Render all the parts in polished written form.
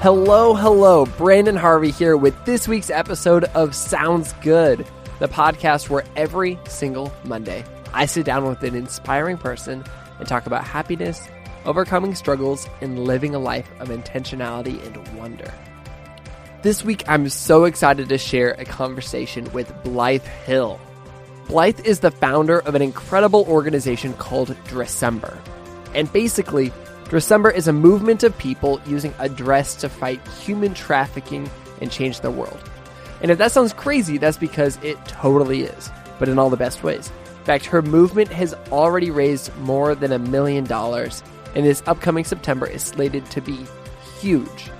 Hello, Branden Harvey here with this week's episode of Sounds Good, the podcast where every single Monday I sit down with an inspiring person and talk about happiness, overcoming struggles, and living a life of intentionality and wonder. This week, I'm so excited to share a conversation with Blythe Hill. Blythe is the founder of an incredible organization called Dressember. And basically, Dressember is a movement of people using a dress to fight human trafficking and change the world. And if that sounds crazy, that's because it totally is, but in all the best ways. In fact, her movement has already raised more than $1 million, and this upcoming September is slated to be huge.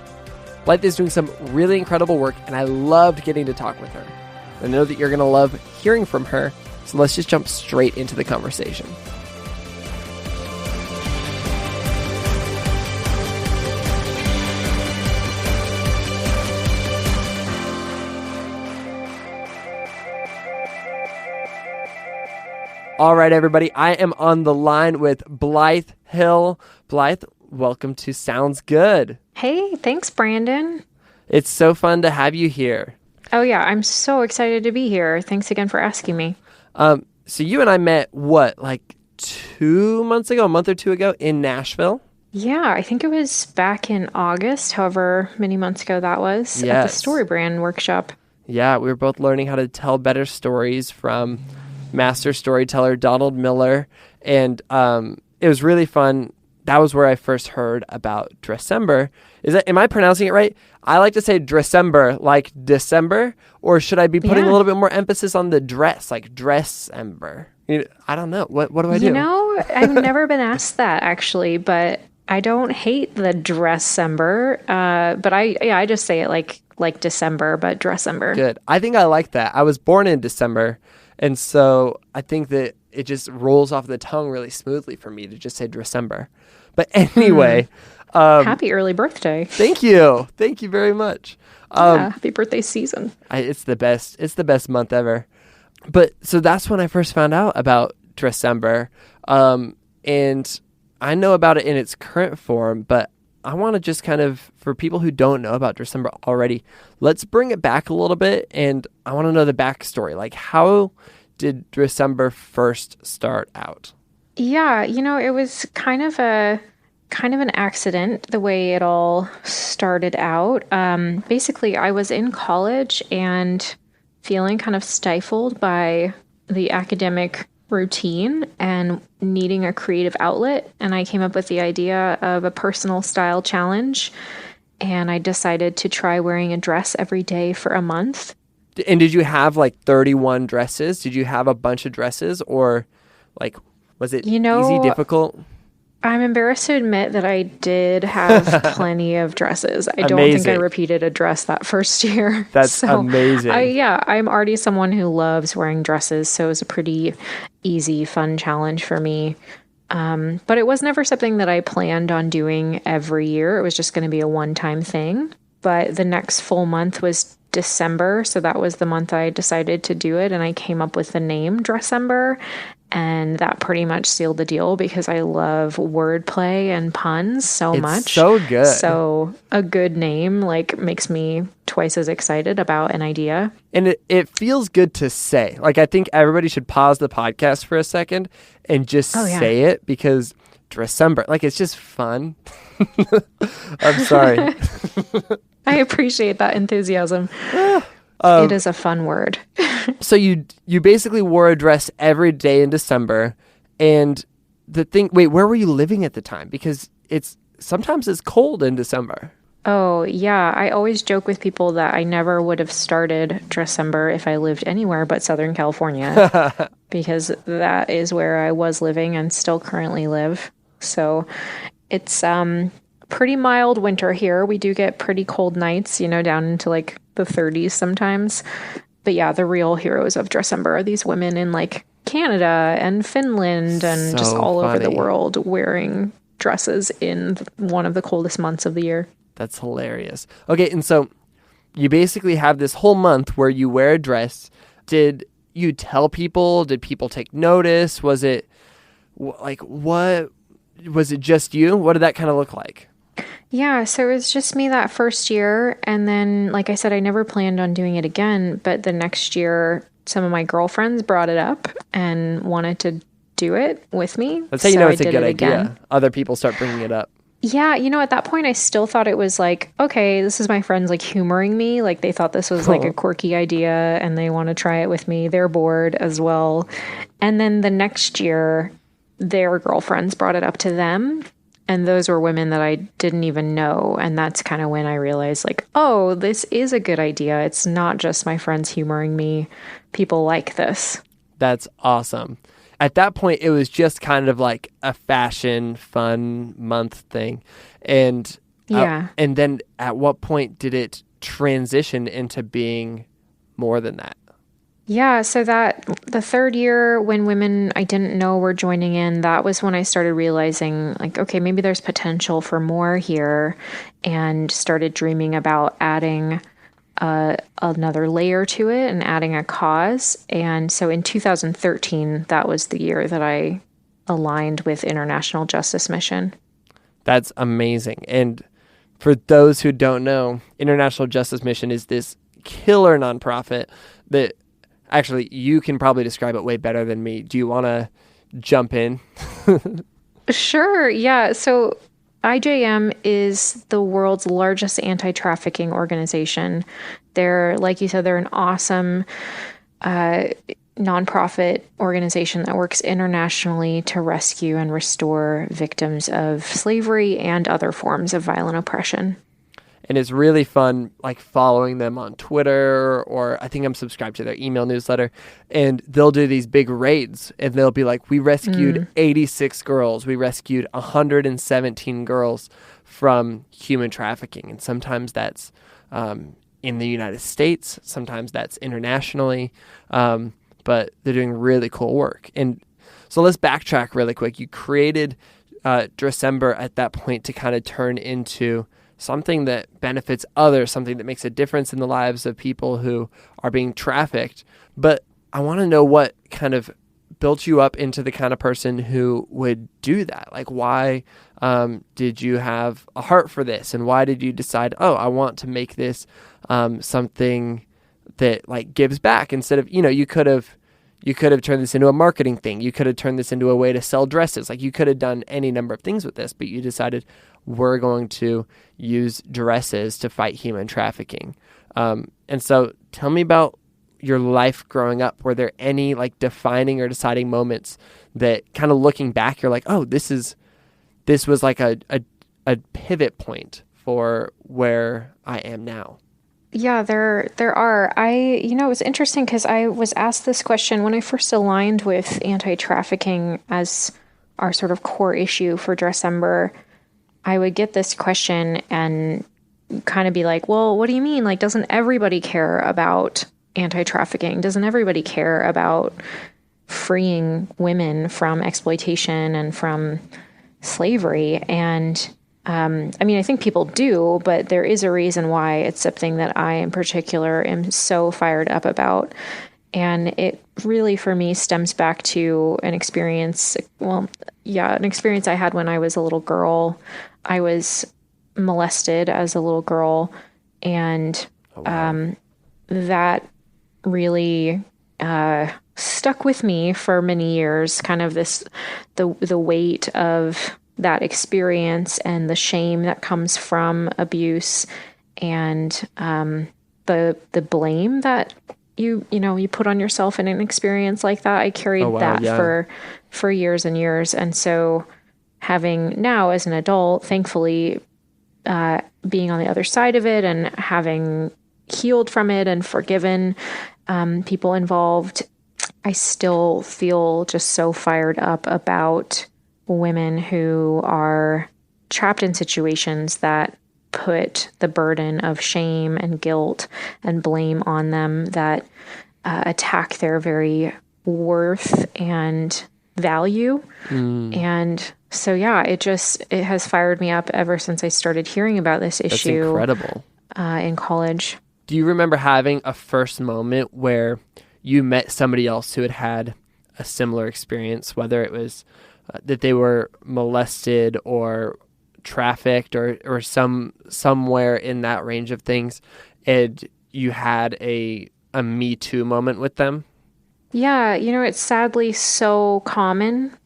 Blythe is doing some really incredible work, and I loved getting to talk with her. I know that you're going to love hearing from her, so let's just jump straight into the conversation. All right, everybody, I am on the line with Blythe Hill. Blythe, welcome to Sounds Good. Hey, thanks, Branden. It's so fun to have you here. Oh, yeah, I'm so excited to be here. Thanks again for asking me. So you and I met, like 2 months ago, a month or two ago in Nashville? Yeah, I think it was back in August, however many months ago that was, at the Story Brand workshop. Yeah, we were both learning how to tell better stories from master storyteller Donald Miller, and it was really fun. That was where I first heard about Dressember. Am I pronouncing it right? I like to say Dressember, like December, or should I be putting a little bit more emphasis on the dress, like Dressember? I don't know. What do I do? I've never been asked that actually, but I don't hate the Dressember. But I just say it like December, but Dressember. Good. I think I like that. I was born in December. And so I think that it just rolls off the tongue really smoothly for me to just say Dressember. But anyway. Happy early birthday. Thank you. Thank you very much. Happy birthday season. It's the best. It's the best month ever. But so that's when I first found out about Dressember. And I know about it in its current form, but I want to just kind of, for people who don't know about Dressember already, let's bring it back a little bit, and I want to know the backstory. Like, how did Dressember first start out? Yeah, it was kind of an accident the way it all started out. Basically, I was in college and feeling kind of stifled by the academic routine and needing a creative outlet, and I came up with the idea of a personal style challenge, and I decided to try wearing a dress every day for a month. And did you have like 31 dresses? Did you have a bunch of dresses, or like was it easy, difficult? I'm embarrassed to admit that I did have plenty of dresses. I don't think I repeated a dress that first year. That's amazing. I'm already someone who loves wearing dresses, so it was a pretty easy, fun challenge for me. But it was never something that I planned on doing every year. It was just going to be a one-time thing. But the next full month was December, so that was the month I decided to do it, and I came up with the name Dressember. And that pretty much sealed the deal because I love wordplay and puns so much. It's so good. So a good name makes me twice as excited about an idea. And it feels good to say. Like, I think everybody should pause the podcast for a second and just say it, because Dressember, it's just fun. I'm sorry. I appreciate that enthusiasm. It is a fun word. So you basically wore a dress every day in December, and wait, where were you living at the time? Because sometimes it's cold in December. Oh, yeah. I always joke with people that I never would have started Dressember if I lived anywhere but Southern California, because that is where I was living and still currently live. So it's pretty mild winter here. We do get pretty cold nights, down into the 30s sometimes. But yeah, the real heroes of Dressember are these women in Canada and Finland and just all over the world wearing dresses in one of the coldest months of the year. That's hilarious. Okay, and so you basically have this whole month where you wear a dress. Did you tell people? Did people take notice? Was it what was it just you? What did that kind of look like? Yeah, so it was just me that first year. And then, like I said, I never planned on doing it again. But the next year, some of my girlfriends brought it up and wanted to do it with me. That's how you So know I it's a did good it again. idea. Other people start bringing it up. Yeah, at that point, I still thought it was like, okay, this is my friends like humoring me. Like they thought this was like a quirky idea and they want to try it with me. They're bored as well. And then the next year, their girlfriends brought it up to them. And those were women that I didn't even know. And that's kind of when I realized, like, oh, this is a good idea. It's not just my friends humoring me. People like this. That's awesome. At that point, it was just kind of like a fashion, fun month thing. And Yeah. and then at what point did it transition into being more than that? Yeah, so that the third year when women I didn't know were joining in, that was when I started realizing, like, okay, maybe there's potential for more here, and started dreaming about adding another layer to it and adding a cause. And so in 2013, that was the year that I aligned with International Justice Mission. That's amazing. And for those who don't know, International Justice Mission is this killer nonprofit that actually you can probably describe it way better than me. Do you want to jump in? Sure. Yeah. So IJM is the world's largest anti-trafficking organization. They're, like you said, they're an awesome nonprofit organization that works internationally to rescue and restore victims of slavery and other forms of violent oppression. And it's really fun, like following them on Twitter, or I think I'm subscribed to their email newsletter, and they'll do these big raids and they'll be like, we rescued 86 girls. We rescued 117 girls from human trafficking. And sometimes that's in the United States. Sometimes that's internationally. But they're doing really cool work. And so let's backtrack really quick. You created Dressember at that point to kind of turn into something that benefits others, something that makes a difference in the lives of people who are being trafficked. But I want to know what kind of built you up into the kind of person who would do that. Like, why did you have a heart for this? And why did you decide, oh, I want to make this something that like gives back, instead of, you could have turned this into a marketing thing. You could have turned this into a way to sell dresses. Like, you could have done any number of things with this, but you decided, we're going to use dresses to fight human trafficking. And so tell me about your life growing up. Were there any like defining or deciding moments that kind of looking back, you're like, oh, this was like a pivot point for where I am now? Yeah, there are. It was interesting because I was asked this question when I first aligned with anti-trafficking as our sort of core issue for Dressember. I would get this question and kind of be like, well, what do you mean? Like, doesn't everybody care about anti-trafficking? Doesn't everybody care about freeing women from exploitation and from slavery? And I think people do, but there is a reason why it's something that I in particular am so fired up about. And it really, for me, stems back to an experience I had when I was a little girl. I was molested as a little girl, and that really stuck with me for many years, kind of the weight of that experience and the shame that comes from abuse, and the blame that you put on yourself in an experience like that. I carried for years and years. And so having now as an adult, thankfully, being on the other side of it and having healed from it and forgiven people involved, I still feel just so fired up about women who are trapped in situations that put the burden of shame and guilt and blame on them, that attack their very worth and value. And so, yeah, it has fired me up ever since I started hearing about this issue. That's incredible. In college. Do you remember having a first moment where you met somebody else who had a similar experience, whether it was that they were molested or trafficked or somewhere in that range of things, and you had a Me Too moment with them? Yeah, it's sadly so common,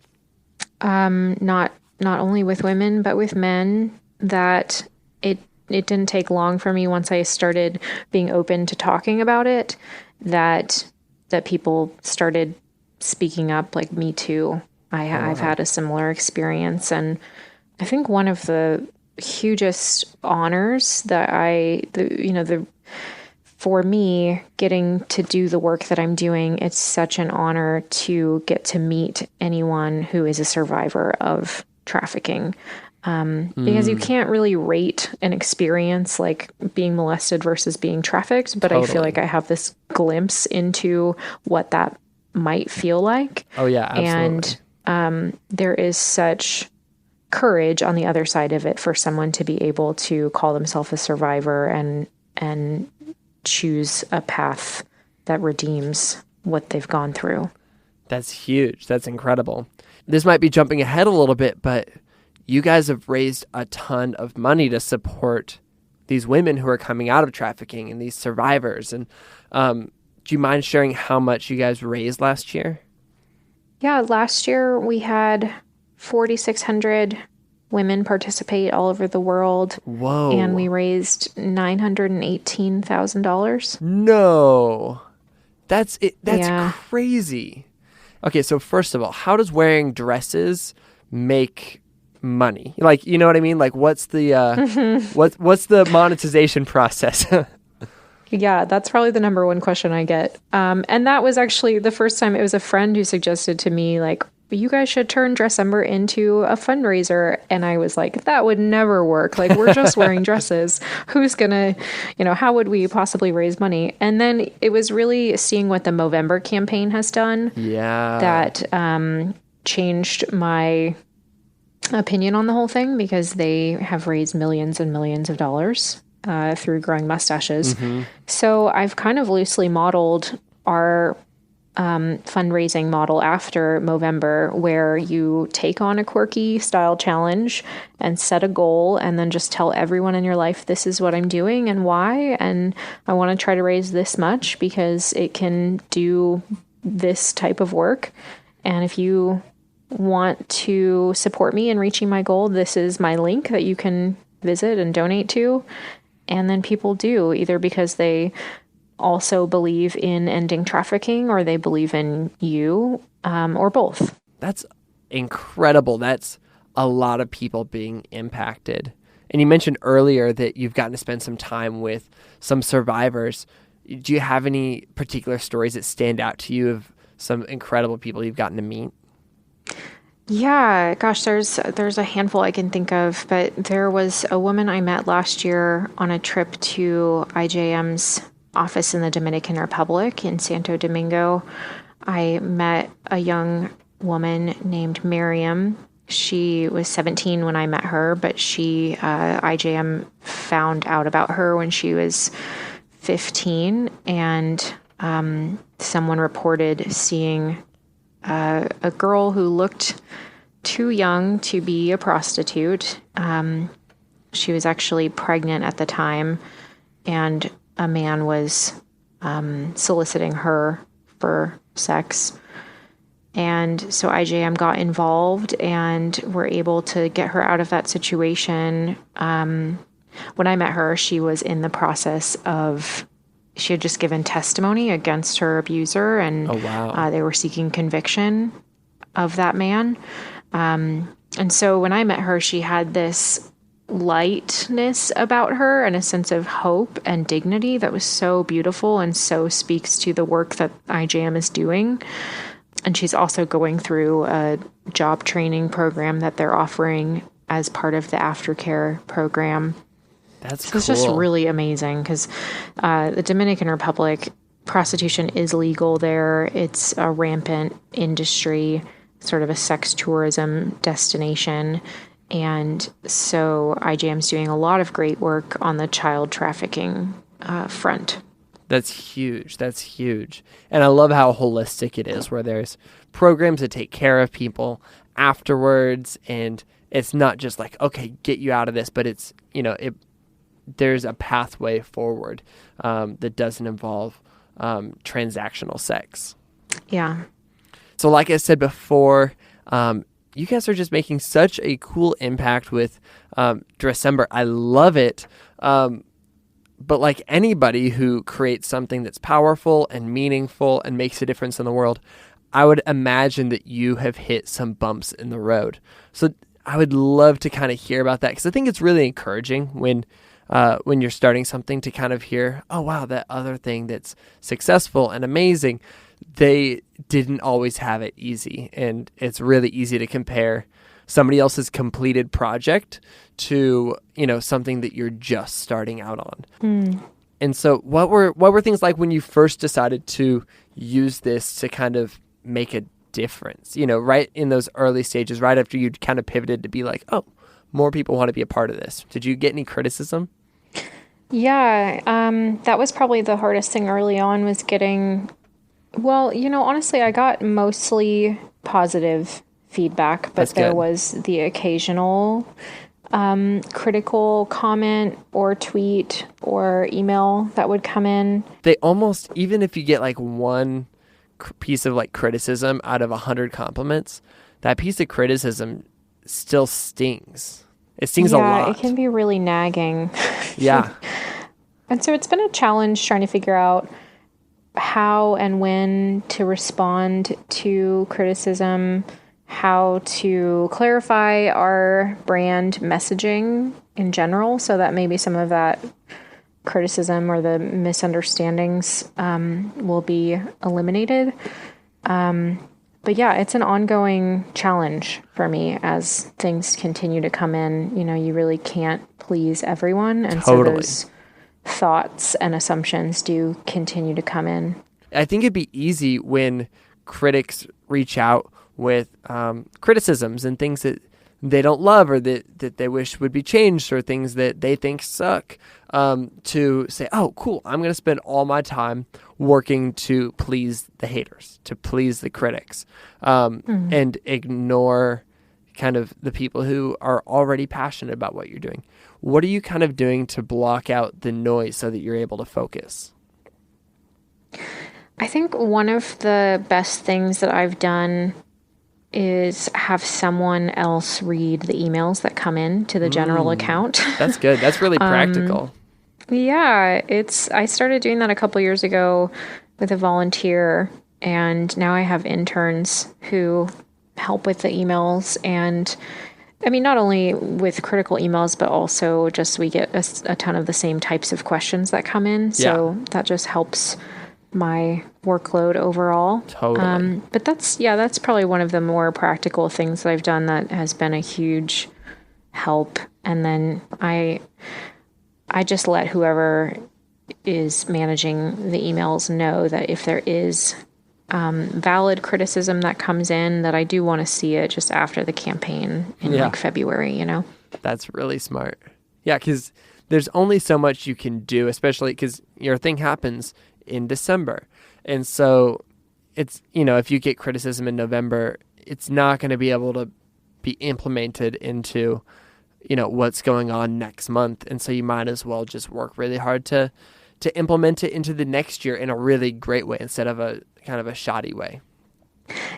not only with women, but with men, that it didn't take long for me once I started being open to talking about it, that people started speaking up, like Me Too. I've had a similar experience, and I think one of the hugest honors that for me, getting to do the work that I'm doing, it's such an honor to get to meet anyone who is a survivor of trafficking. Because you can't really rate an experience like being molested versus being trafficked, but totally. I feel like I have this glimpse into what that might feel like. Oh yeah, absolutely. And there is such courage on the other side of it for someone to be able to call themselves a survivor and choose a path that redeems what they've gone through. That's huge. That's incredible. This might be jumping ahead a little bit, but you guys have raised a ton of money to support these women who are coming out of trafficking and these survivors. And do you mind sharing how much you guys raised last year? Yeah, last year we had 4,600 women participate all over the world. Whoa. And we raised $918,000. No. That's it. That's crazy. Okay, so first of all, how does wearing dresses make money? Like, you know what I mean? Like, what's the what's the monetization process? Yeah, that's probably the number one question I get. And that was actually the first time. It was a friend who suggested to me, like, you guys should turn Dressember into a fundraiser. And I was like, that would never work. Like, we're just wearing dresses. Who's gonna, how would we possibly raise money? And then it was really seeing what the Movember campaign has done. Yeah. That changed my opinion on the whole thing, because they have raised millions and millions of dollars through growing mustaches. Mm-hmm. So I've kind of loosely modeled our fundraising model after Movember, where you take on a quirky style challenge and set a goal, and then just tell everyone in your life, this is what I'm doing and why, and I want to try to raise this much because it can do this type of work. And if you want to support me in reaching my goal, this is my link that you can visit and donate to. And then people do, either because they also believe in ending trafficking, or they believe in you, or both. That's incredible. That's a lot of people being impacted. And you mentioned earlier that you've gotten to spend some time with some survivors. Do you have any particular stories that stand out to you of some incredible people you've gotten to meet? Yeah, gosh, there's a handful I can think of, but there was a woman I met last year on a trip to IJM's office in the Dominican Republic in Santo Domingo. I met a young woman named Miriam. She was 17 when I met her, but IJM found out about her when she was 15, and someone reported seeing a girl who looked too young to be a prostitute. She was actually pregnant at the time, and a man was soliciting her for sex. And so IJM got involved and were able to get her out of that situation. When I met her, she was in the process of, she had just given testimony against her abuser, and they were seeking conviction of that man. And so when I met her, she had this lightness about her and a sense of hope and dignity that was so beautiful and so speaks to the work that IJM is doing. And she's also going through a job training program that they're offering as part of the aftercare program. That's so cool. It's just really amazing, because the Dominican Republic, prostitution is legal there. It's a rampant industry, sort of a sex tourism destination. And so IJM's doing a lot of great work on the child trafficking front. That's huge. That's huge. And I love how holistic it is, where there's programs that take care of people afterwards, and it's not just like, okay, get you out of this, but it's, there's a pathway forward that doesn't involve transactional sex. Yeah. So like I said before, you guys are just making such a cool impact with Dressember. I love it. But like anybody who creates something that's powerful and meaningful and makes a difference in the world, I would imagine that you have hit some bumps in the road. So I would love to kind of hear about that, because I think it's really encouraging when you're starting something to kind of hear, oh, wow, that other thing that's successful and amazing, they didn't always have it easy. And it's really easy to compare somebody else's completed project to, something that you're just starting out on. And so what were things like when you first decided to use this to kind of make a difference, right in those early stages, right after you'd kind of pivoted to be like, oh, more people want to be a part of this? Did you get any criticism? Yeah, that was probably the hardest thing early on, was getting, honestly, I got mostly positive feedback, but there was the occasional critical comment or tweet or email that would come in. They almost, even if you get like one piece of like criticism out of 100 compliments, that piece of criticism still stings. It stings a lot. Yeah, it can be really nagging. Yeah. And so it's been a challenge trying to figure out how and when to respond to criticism, how to clarify our brand messaging in general, so that maybe some of that criticism or the misunderstandings will be eliminated. But yeah, it's an ongoing challenge for me as things continue to come in. You really can't please everyone. And so those thoughts and assumptions do continue to come in. I think it'd be easy when critics reach out with criticisms and things that they don't love, or that they wish would be changed, or things that they think suck, to say, oh, cool, I'm going to spend all my time working to please the haters, to please the critics, and ignore kind of the people who are already passionate about what you're doing. What are you kind of doing to block out the noise so that you're able to focus? I think one of the best things that I've done is have someone else read the emails that come in to the general account. That's good. That's really practical. Yeah, I started doing that a couple years ago with a volunteer, and now I have interns who help with the emails. And I mean, not only with critical emails, but also just we get a ton of the same types of questions that come in. So that just helps my workload overall. Totally. But that's probably one of the more practical things that I've done that has been a huge help. And then I just let whoever is managing the emails know that if there is valid criticism that comes in, that I do want to see it just after the campaign in like February, That's really smart. Yeah, because there's only so much you can do, especially because your thing happens in December. And so it's, if you get criticism in November, it's not going to be able to be implemented into, what's going on next month. And so you might as well just work really hard to implement it into the next year in a really great way instead of a kind of a shoddy way.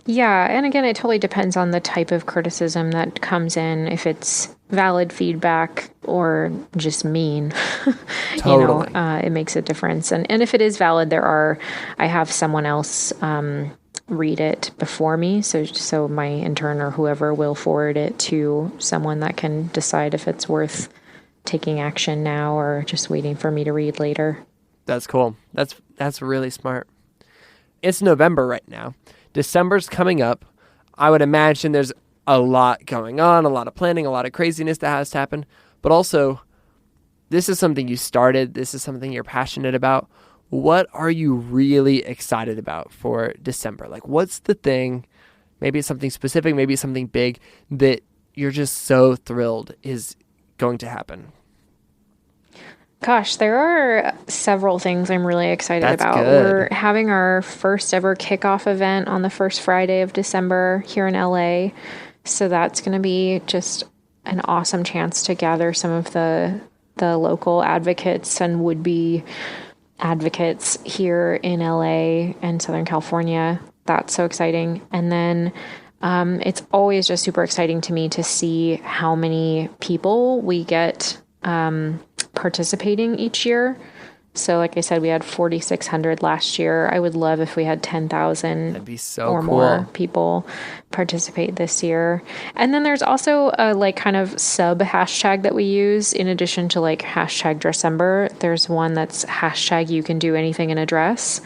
Yeah. And again, it totally depends on the type of criticism that comes in. If it's valid feedback or just mean, Totally. It makes a difference. And if it is valid, I have someone else read it before me. So my intern or whoever will forward it to someone that can decide if it's worth taking action now or just waiting for me to read later. That's cool. That's really smart. It's November right now. December's coming up. I would imagine there's a lot going on, a lot of planning, a lot of craziness that has to happen. But also, this is something you started. This is something you're passionate about. What are you really excited about for December? Like, what's the thing, maybe it's something specific, maybe it's something big, that you're just so thrilled is going to happen? Gosh, there are several things I'm really excited about. Good. We're having our first ever kickoff event on the first Friday of December here in LA. So that's going to be just an awesome chance to gather some of the local advocates and would-be advocates here in LA and Southern California. That's so exciting. And then it's always just super exciting to me to see how many people we get participating each year. So like I said, we had 4,600 last year. I would love if we had 10,000 That'd be so or cool. more people participate this year. And then there's also a like kind of sub hashtag that we use in addition to like hashtag Dressember. There's one that's hashtag you can do anything in a dress.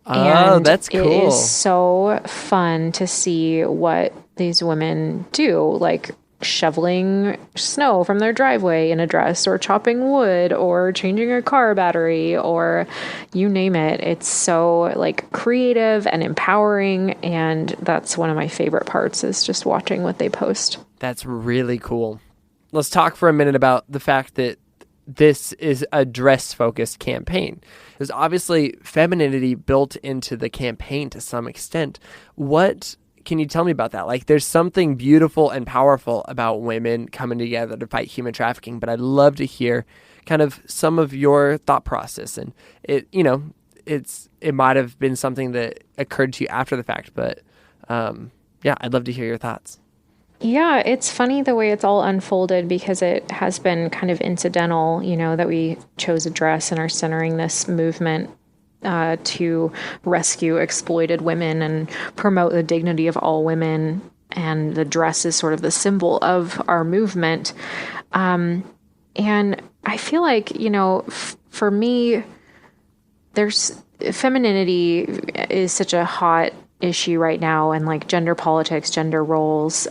And that's cool. It is so fun to see what these women do, like shoveling snow from their driveway in a dress, or chopping wood, or changing a car battery, or you name it. It's so like creative and empowering, and that's one of my favorite parts, is just watching what they post. That's really cool. Let's talk for a minute about the fact that this is a dress-focused campaign. There's obviously femininity built into the campaign to some extent. What can you tell me about that? Like, there's something beautiful and powerful about women coming together to fight human trafficking, but I'd love to hear kind of some of your thought process. And it might have been something that occurred to you after the fact, but I'd love to hear your thoughts. Yeah, it's funny the way it's all unfolded, because it has been kind of incidental, that we chose a dress and are centering this movement to rescue exploited women and promote the dignity of all women. And the dress is sort of the symbol of our movement. And I feel like, for me, femininity is such a hot issue right now, and like gender politics, gender roles.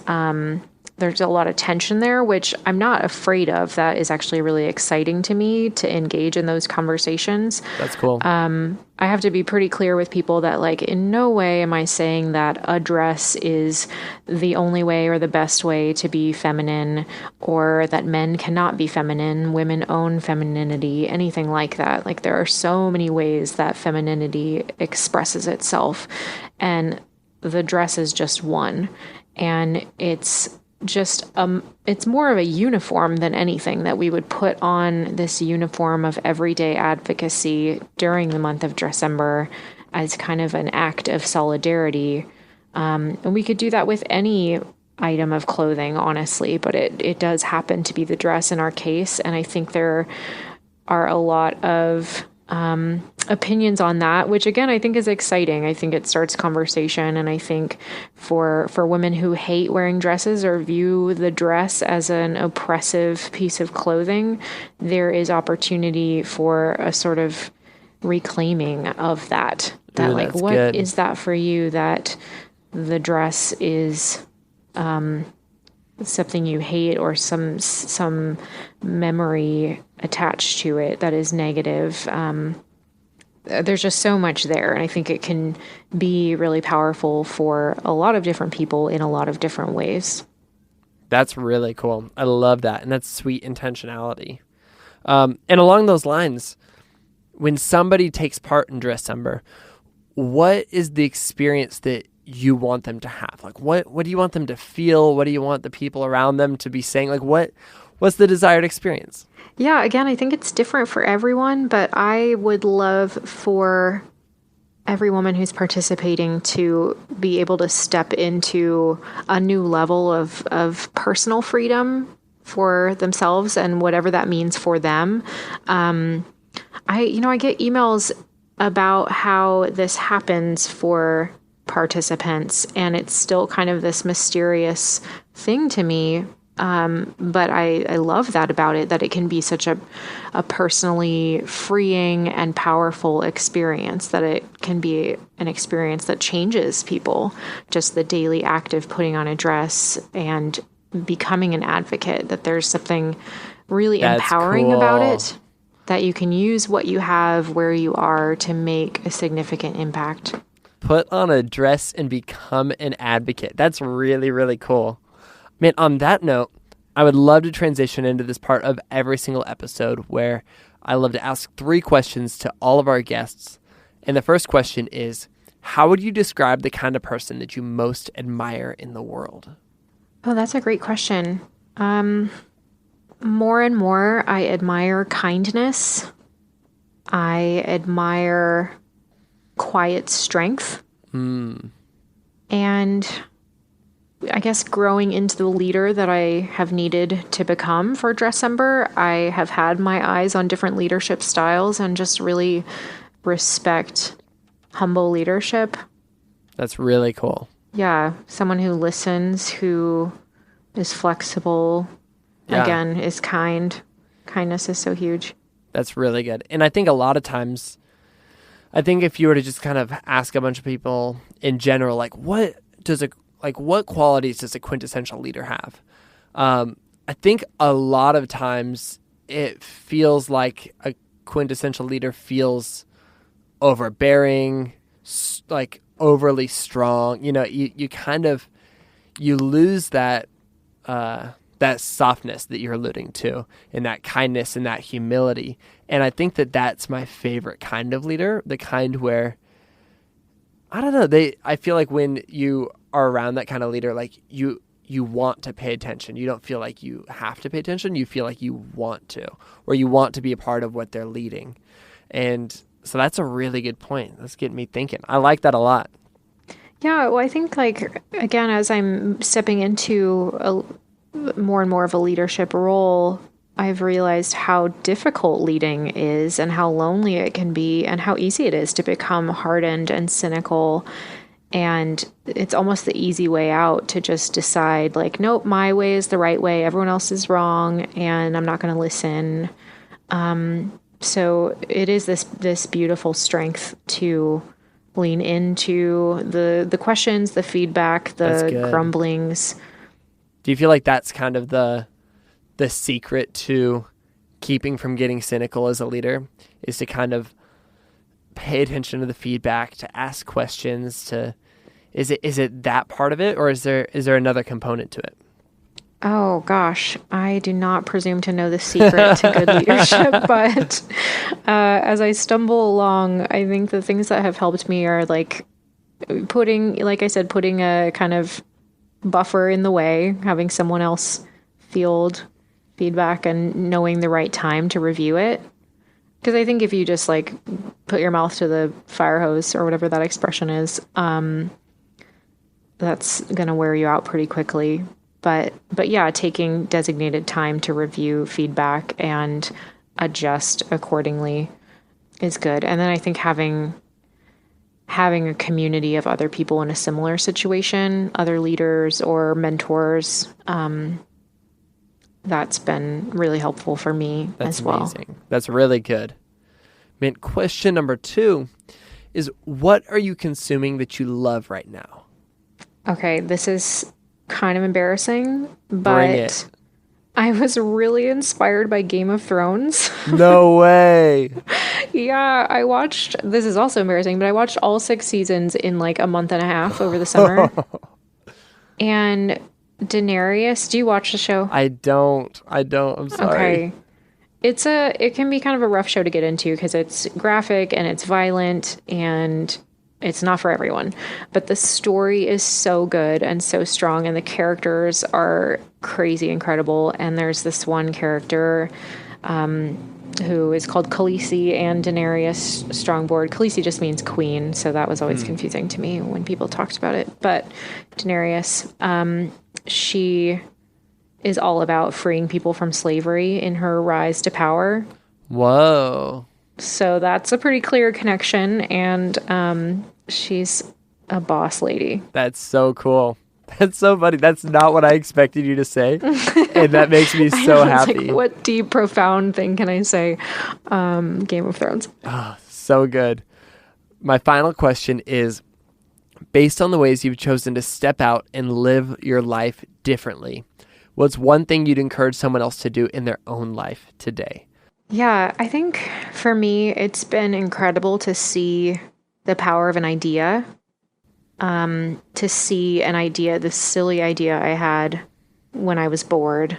There's a lot of tension there, which I'm not afraid of. That is actually really exciting to me, to engage in those conversations. That's cool. I have to be pretty clear with people that like in no way am I saying that a dress is the only way or the best way to be feminine, or that men cannot be feminine, women own femininity, anything like that. Like there are so many ways that femininity expresses itself, and the dress is just one. And it's just it's more of a uniform than anything, that we would put on this uniform of everyday advocacy during the month of Dressember as kind of an act of solidarity. And we could do that with any item of clothing, honestly, but it does happen to be the dress in our case. And I think there are a lot of opinions on that, which again, I think is exciting. I think it starts conversation. And I think for women who hate wearing dresses or view the dress as an oppressive piece of clothing, there is opportunity for a sort of reclaiming of that. That Ooh, like, what good. is that for you, that the dress is something you hate, or some memory attached to it that is negative. There's just so much there, and I think it can be really powerful for a lot of different people in a lot of different ways. That's really cool. I love that, and that's sweet intentionality. And along those lines, when somebody takes part in Dressember, what is the experience that you want them to have? Like, what do you want them to feel? What do you want the people around them to be saying? Like, what's the desired experience? Yeah, again, I think it's different for everyone, but I would love for every woman who's participating to be able to step into a new level of personal freedom for themselves, and whatever that means for them. I get emails about how this happens for participants, and it's still kind of this mysterious thing to me. But I love that about it, that it can be such a personally freeing and powerful experience, that it can be an experience that changes people. Just the daily act of putting on a dress and becoming an advocate, that there's something really empowering about it, that you can use what you have where you are to make a significant impact. Put on a dress and become an advocate. That's really, really cool. Man, on that note, I would love to transition into this part of every single episode where I love to ask 3 questions to all of our guests. And the first question is, how would you describe the kind of person that you most admire in the world? Oh, that's a great question. More and more, I admire kindness. I admire quiet strength. And I guess growing into the leader that I have needed to become for Dressember, I have had my eyes on different leadership styles and just really respect humble leadership. That's really cool. Yeah, someone who listens, who is flexible, again, is kind. Kindness is so huge. That's really good. And I think a lot of times, I think if you were to just kind of ask a bunch of people in general, like what qualities does a quintessential leader have? I think a lot of times it feels like a quintessential leader feels overbearing, like overly strong. You lose that softness that you're alluding to, and that kindness and that humility. And I think that that's my favorite kind of leader, the kind where, I don't know, I feel like when you are around that kind of leader, like you want to pay attention. You don't feel like you have to pay attention. You feel like you want to, or you want to be a part of what they're leading. And so that's a really good point. That's getting me thinking. I like that a lot. Yeah, well, I think, like, again, as I'm stepping into more and more of a leadership role, I've realized how difficult leading is and how lonely it can be and how easy it is to become hardened and cynical. And it's almost the easy way out to just decide, like, nope, my way is the right way. Everyone else is wrong, and I'm not going to listen. So it is this beautiful strength to lean into the questions, the feedback, the grumblings. Do you feel like that's kind of the secret to keeping from getting cynical as a leader, is to kind of pay attention to the feedback, to ask questions, is it that part of it, or is there another component to it? Oh gosh, I do not presume to know the secret to good leadership, but as I stumble along, I think the things that have helped me are like putting a kind of buffer in the way, having someone else field feedback and knowing the right time to review it. Because I think if you just like put your mouth to the fire hose or whatever that expression is, that's going to wear you out pretty quickly. But yeah, taking designated time to review feedback and adjust accordingly is good. And then I think having a community of other people in a similar situation, other leaders or mentors, that's been really helpful for me as well. That's amazing. That's really good. Man, question number 2 is, what are you consuming that you love right now? Okay, this is kind of embarrassing, Bring but it. I was really inspired by Game of Thrones. No way. Yeah, this is also embarrassing, but I watched all 6 seasons in like a month and a half over the summer. And Daenerys, do you watch the show? I don't. I'm sorry. Okay. It can be kind of a rough show to get into because it's graphic and it's violent and it's not for everyone. But the story is so good and so strong, and the characters are crazy incredible. And there's this one character who is called Khaleesi, and Daenerys Strongboard. Khaleesi just means queen, so that was always confusing to me when people talked about it. But Daenerys, she is all about freeing people from slavery in her rise to power. Whoa. So that's a pretty clear connection, and she's a boss lady. That's so cool. That's so funny. That's not what I expected you to say, and that makes me so happy. Like, what deep, profound thing can I say? Game of Thrones. Oh, so good. My final question is, based on the ways you've chosen to step out and live your life differently, what's one thing you'd encourage someone else to do in their own life today? Yeah, I think for me, it's been incredible to see the power of an idea, to see an idea, this silly idea I had when I was bored,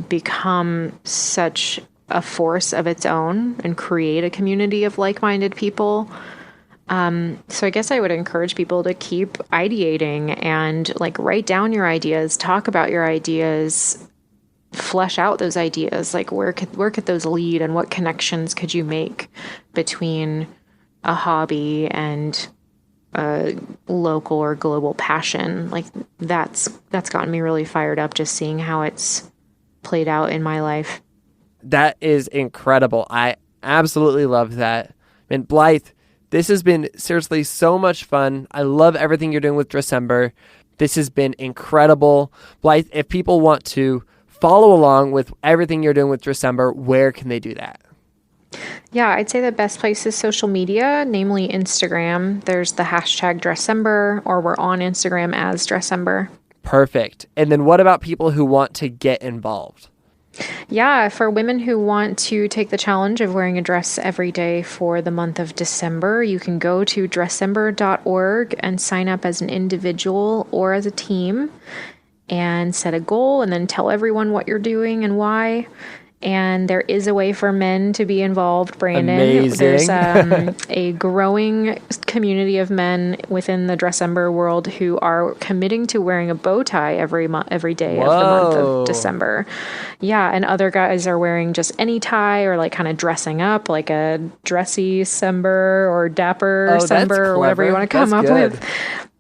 become such a force of its own and create a community of like-minded people. So I guess I would encourage people to keep ideating and like write down your ideas, talk about your ideas, flesh out those ideas. Like where could those lead, and what connections could you make between a hobby and a local or global passion? Like that's gotten me really fired up, just seeing how it's played out in my life. That is incredible. I absolutely love that. And Blythe, this has been seriously so much fun. I love everything you're doing with Dressember. This has been incredible. Blythe, if people want to follow along with everything you're doing with Dressember, where can they do that? Yeah, I'd say the best place is social media, namely Instagram. There's the hashtag Dressember, or we're on Instagram as Dressember. Perfect. And then what about people who want to get involved? Yeah, for women who want to take the challenge of wearing a dress every day for the month of December, you can go to Dressember.org and sign up as an individual or as a team and set a goal and then tell everyone what you're doing and why. And there is a way for men to be involved, Branden. Amazing. There's a growing community of men within the Dressember world who are committing to wearing a bow tie every day of the month of December. Yeah, and other guys are wearing just any tie or like kind of dressing up like a dressy-sember or dapper-sember or whatever you want to come up with.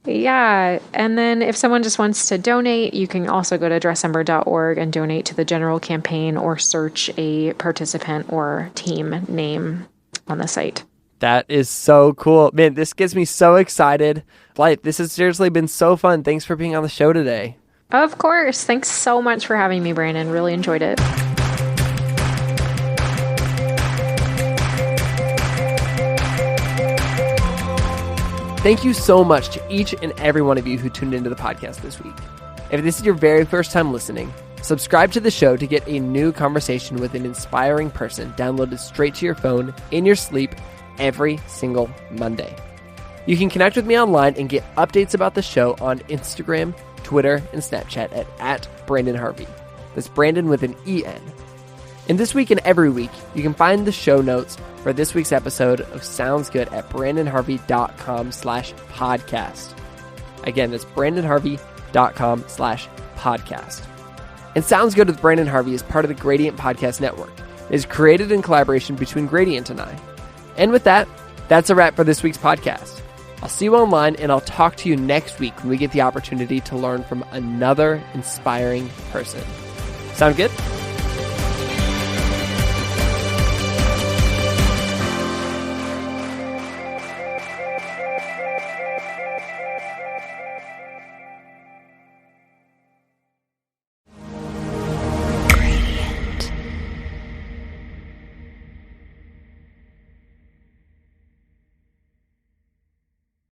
Yeah. And then if someone just wants to donate, you can also go to Dressember.org and donate to the general campaign or search a participant or team name on the site. That is so cool. Man, this gets me so excited. Blythe, this has seriously been so fun. Thanks for being on the show today. Of course. Thanks so much for having me, Branden. Really enjoyed it. Thank you so much to each and every one of you who tuned into the podcast this week. If this is your very first time listening, subscribe to the show to get a new conversation with an inspiring person downloaded straight to your phone in your sleep every single Monday. You can connect with me online and get updates about the show on Instagram, Twitter, and Snapchat at Branden Harvey. That's Branden with an E-N. And this week and every week, you can find the show notes for this week's episode of Sounds Good at brandenharvey.com/podcast. Again, that's brandenharvey.com/podcast. And Sounds Good with Branden Harvey is part of the Gradient Podcast Network. It is created in collaboration between Gradient and I. And with that, that's a wrap for this week's podcast. I'll see you online, and I'll talk to you next week when we get the opportunity to learn from another inspiring person. Sound good?